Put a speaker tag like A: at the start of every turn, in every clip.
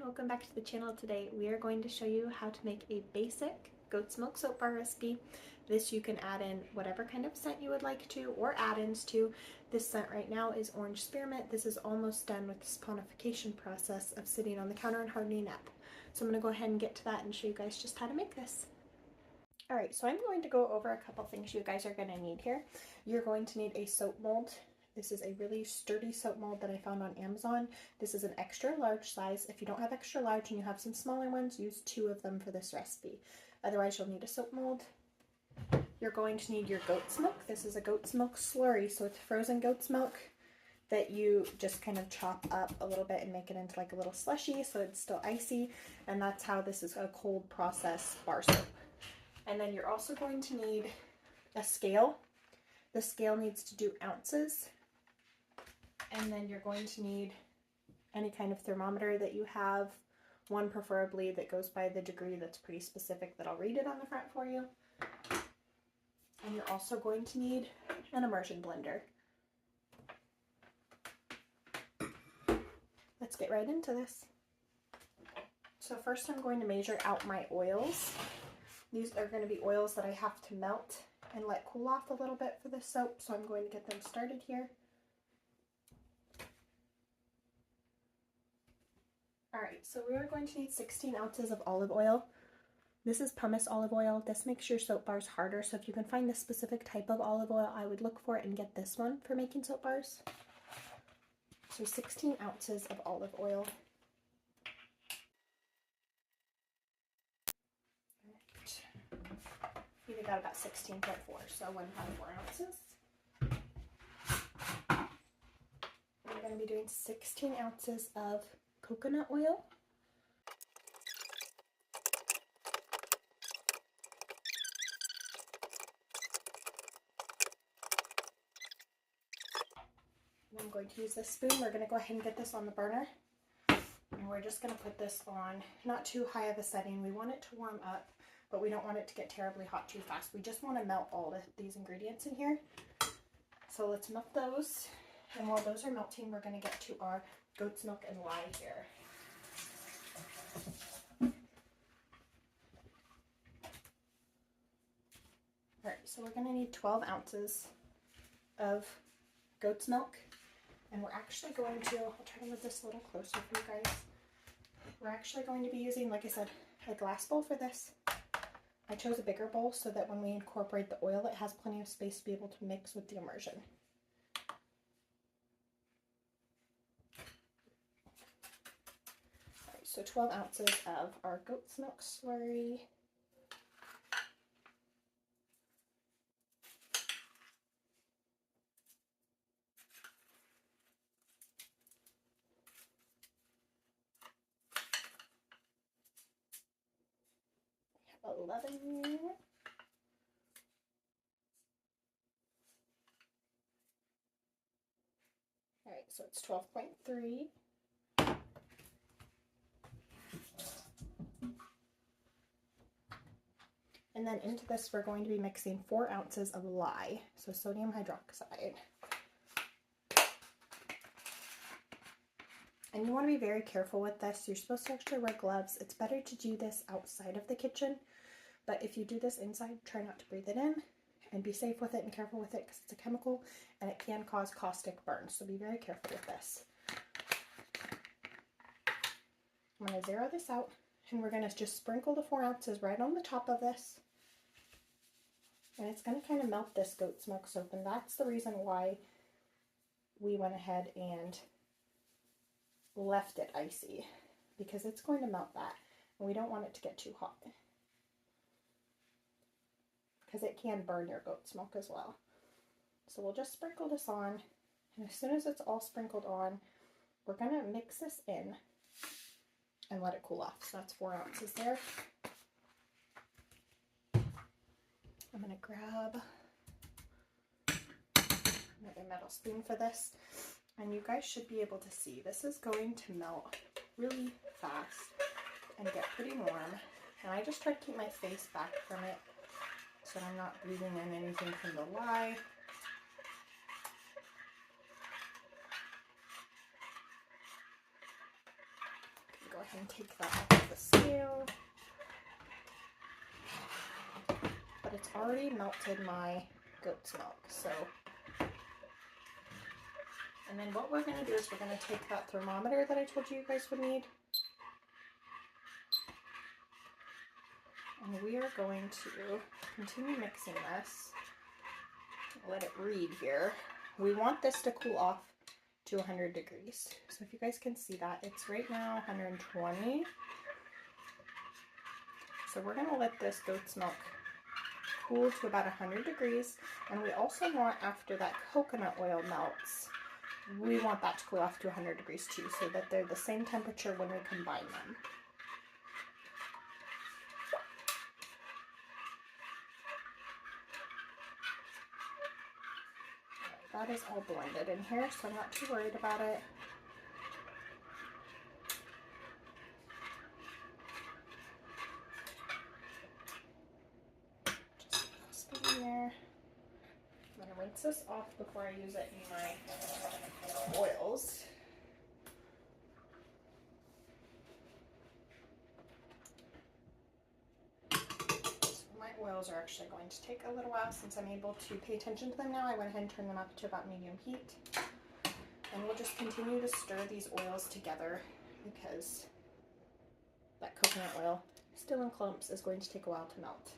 A: Welcome back to the channel. Today we are going to show you how to make a basic goat's milk soap bar recipe. This you can add in whatever kind of scent you would like to, or add-ins to. This scent right now is orange spearmint. This is almost done with the saponification process of sitting on the counter and hardening up. So I'm going to go ahead and get to that and show you guys just how to make this. Alright, so I'm going to go over a couple things you guys are going to need here. You're going to need a soap mold. This is a really sturdy soap mold that I found on Amazon. This is an extra large size. If you don't have extra large and you have some smaller ones, use 2 of them for this recipe. Otherwise, you'll need a soap mold. You're going to need your goat's milk. This is a goat's milk slurry, so it's frozen goat's milk that you just kind of chop up a little bit and make it into like a little slushy so it's still icy, and that's how this is a cold process bar soap. And then you're also going to need a scale. The scale needs to do ounces. And then you're going to need any kind of thermometer that you have, one preferably that goes by the degree that's pretty specific that I'll read it on the front for you. And you're also going to need an immersion blender. Let's get right into this. So first I'm going to measure out my oils. These are going to be oils that I have to melt and let cool off a little bit for this soap, so I'm going to get them started here. Alright, so we are going to need 16 ounces of olive oil. This is pumice olive oil. This makes your soap bars harder, so if you can find this specific type of olive oil, I would look for it and get this one for making soap bars. So 16 ounces of olive oil. We got about 16.4, so 1 pound 4 ounces. We're going to be doing 16 ounces of coconut oil. And I'm going to use this spoon. We're going to go ahead and get this on the burner. And we're just going to put this on not too high of a setting. We want it to warm up, but we don't want it to get terribly hot too fast. We just want to melt all of these ingredients in here. So let's melt those. And while those are melting, we're going to get to our goat's milk and lye here. Alright, so we're going to need 12 ounces of goat's milk. And we're actually going to, I'll try to move this a little closer for you guys. We're actually going to be using, like I said, a glass bowl for this. I chose a bigger bowl so that when we incorporate the oil, it has plenty of space to be able to mix with the immersion. Alright, so 12 ounces of our goat's milk slurry. We have 11. Alright, so it's 12.3. And then into this, we're going to be mixing 4 ounces of lye, so sodium hydroxide. And you want to be very careful with this. You're supposed to actually wear gloves. It's better to do this outside of the kitchen, but if you do this inside, try not to breathe it in, and be safe with it and careful with it because it's a chemical and it can cause caustic burns, so be very careful with this. I'm going to zero this out, and we're going to just sprinkle the 4 ounces right on the top of this. And it's going to kind of melt this goat's milk soap, and that's the reason why we went ahead and left it icy, because it's going to melt that, and we don't want it to get too hot, because it can burn your goat's milk as well. So we'll just sprinkle this on, and as soon as it's all sprinkled on, we're going to mix this in and let it cool off. So that's 4 ounces there. I'm going to grab another metal spoon for this, and you guys should be able to see this is going to melt really fast and get pretty warm, and I just try to keep my face back from it so I'm not breathing in anything from the lye. Go ahead and take that off of the scale. But it's already melted my goat's milk, so. And then what we're going to do is we're going to take that thermometer that I told you guys would need. And we are going to continue mixing this. Let it read here. We want this to cool off to 100 degrees. So if you guys can see that, it's right now 120. So we're going to let this goat's milk cool to about 100 degrees. And we also want, after that coconut oil melts, we want that to cool off to 100 degrees too, so that they're the same temperature when we combine them. That is all blended in here, so I'm not too worried about it. Just put it in there. I'm going to rinse this off before I use it in my oils. Oils are actually going to take a little while since I'm able to pay attention to them now. I went ahead and turned them up to about medium heat. And we'll just continue to stir these oils together because that coconut oil, still in clumps, is going to take a while to melt.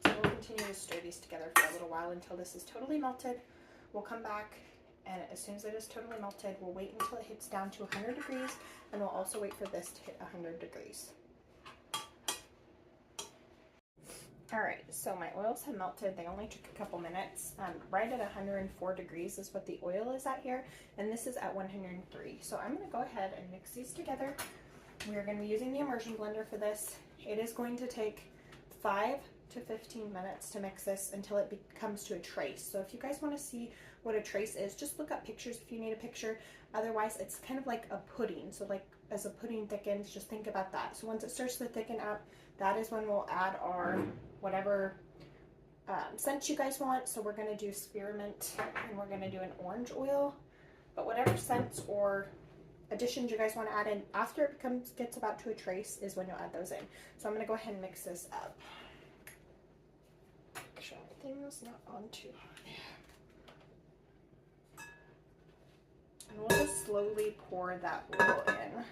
A: So we'll continue to stir these together for a little while until this is totally melted. We'll come back, and as soon as it is totally melted, we'll wait until it hits down to 100 degrees, and we'll also wait for this to hit 100 degrees. Alright, so my oils have melted. They only took a couple minutes. Right at 104 degrees is what the oil is at here, and this is at 103. So I'm going to go ahead and mix these together. We're going to be using the immersion blender for this. It is going to take 5 to 15 minutes to mix this until it comes to a trace. So if you guys want to see what a trace is, just look up pictures if you need a picture. Otherwise, it's kind of like a pudding. So like as a pudding thickens, just think about that. So once it starts to thicken up, that is when we'll add our whatever scent you guys want. So we're going to do spearmint, and we're going to do an orange oil. But whatever scents or additions you guys want to add in after it gets about to a trace is when you'll add those in. So I'm going to go ahead and mix this up. Make sure everything's not on too hot. And we'll just slowly pour that oil in.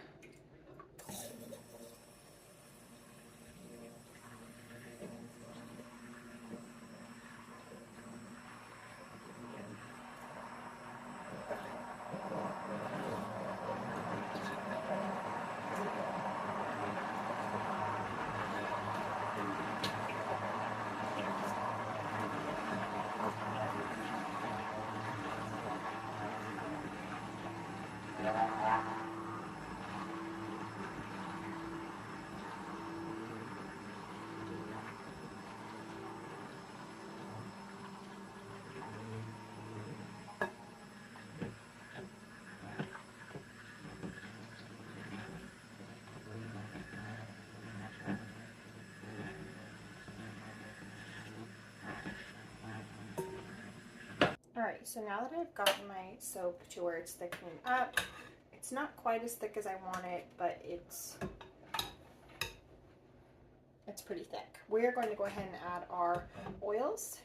A: Alright, so now that I've gotten my soap to where it's thickening up, it's not quite as thick as I want it, but it's pretty thick. We're going to go ahead and add our oils.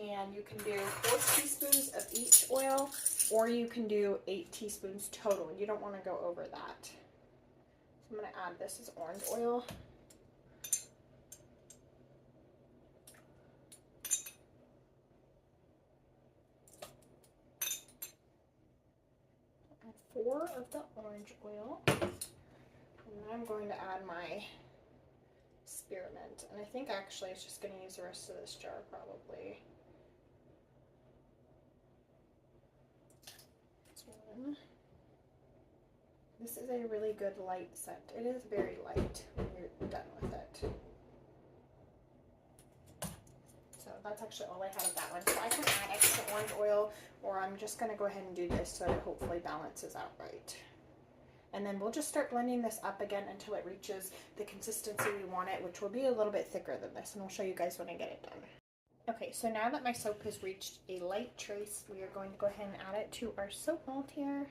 A: And you can do 4 teaspoons of each oil, or you can do 8 teaspoons total. You don't want to go over that. So I'm going to add this as orange oil. Add 4 of the orange oil. And then I'm going to add my spearmint. And I think actually it's just going to use the rest of this jar probably. This is a really good light scent. It is very light when you're done with it. So that's actually all I had of that one. So I can add extra orange oil, or I'm just going to go ahead and do this so it hopefully balances out right. And then we'll just start blending this up again until it reaches the consistency we want it, which will be a little bit thicker than this, and I'll show you guys when I get it done. Okay, so now that my soap has reached a light trace, we are going to go ahead and add it to our soap mold here.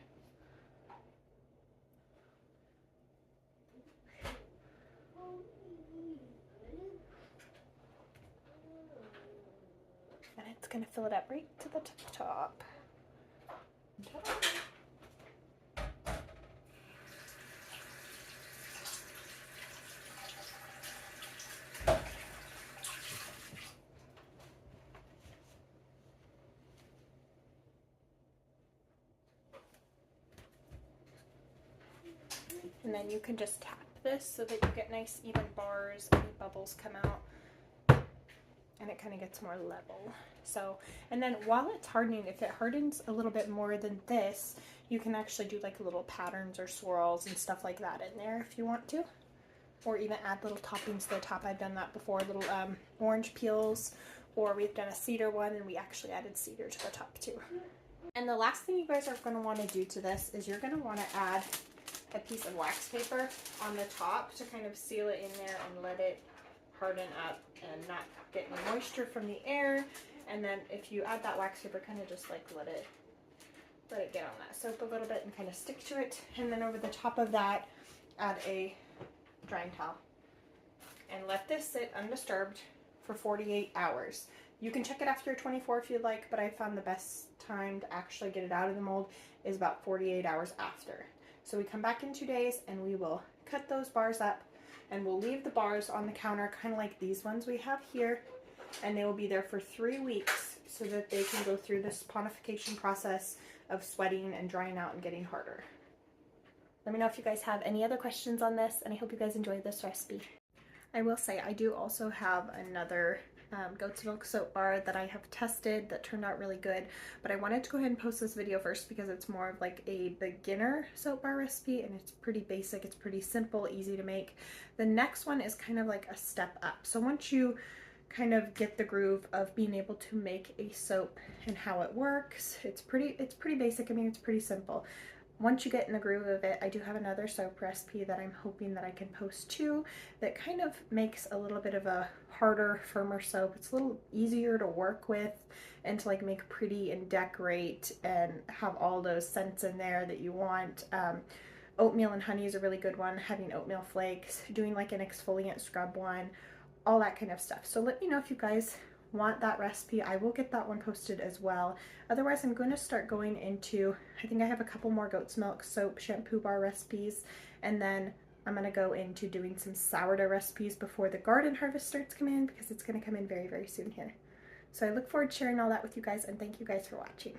A: And it's going to fill it up right to the top. And then you can just tap this so that you get nice even bars, any bubbles come out, and it kind of gets more level. So, and then while it's hardening, if it hardens a little bit more than this, you can actually do like little patterns or swirls and stuff like that in there if you want to. Or even add little toppings to the top. I've done that before, little orange peels, or we've done a cedar one and we actually added cedar to the top too. And the last thing you guys are going to want to do to this is you're going to want to add a piece of wax paper on the top to kind of seal it in there and let it harden up and not get any moisture from the air. And then if you add that wax paper, kind of just like let it get on that soap a little bit and kind of stick to it. And then over the top of that, add a drying towel and let this sit undisturbed for 48 hours. You can check it after 24 if you'd like, but I found the best time to actually get it out of the mold is about 48 hours after. So we come back in 2 days and we will cut those bars up and we'll leave the bars on the counter kind of like these ones we have here, and they will be there for 3 weeks so that they can go through this ponification process of sweating and drying out and getting harder. Let me know if you guys have any other questions on this, and I hope you guys enjoyed this recipe. I will say I do also have another goat's milk soap bar that I have tested that turned out really good, but I wanted to go ahead and post this video first because it's more of like a beginner soap bar recipe and it's pretty basic, it's pretty simple, easy to make. The next one is kind of like a step up. So once you kind of get the groove of being able to make a soap and how it works, it's pretty basic. I mean, it's pretty simple. Once you get in the groove of it, I do have another soap recipe that I'm hoping that I can post too that kind of makes a little bit of a harder, firmer soap. It's a little easier to work with and to like make pretty and decorate and have all those scents in there that you want. Oatmeal and honey is a really good one, having oatmeal flakes, doing like an exfoliant scrub one, all that kind of stuff. So let me know if you guys want that recipe. I will get that one posted as well. Otherwise, I'm going to start going into, I think I have a couple more goat's milk soap shampoo bar recipes, and then I'm going to go into doing some sourdough recipes before the garden harvest starts coming in, because it's going to come in very, very soon here. So I look forward to sharing all that with you guys, and thank you guys for watching.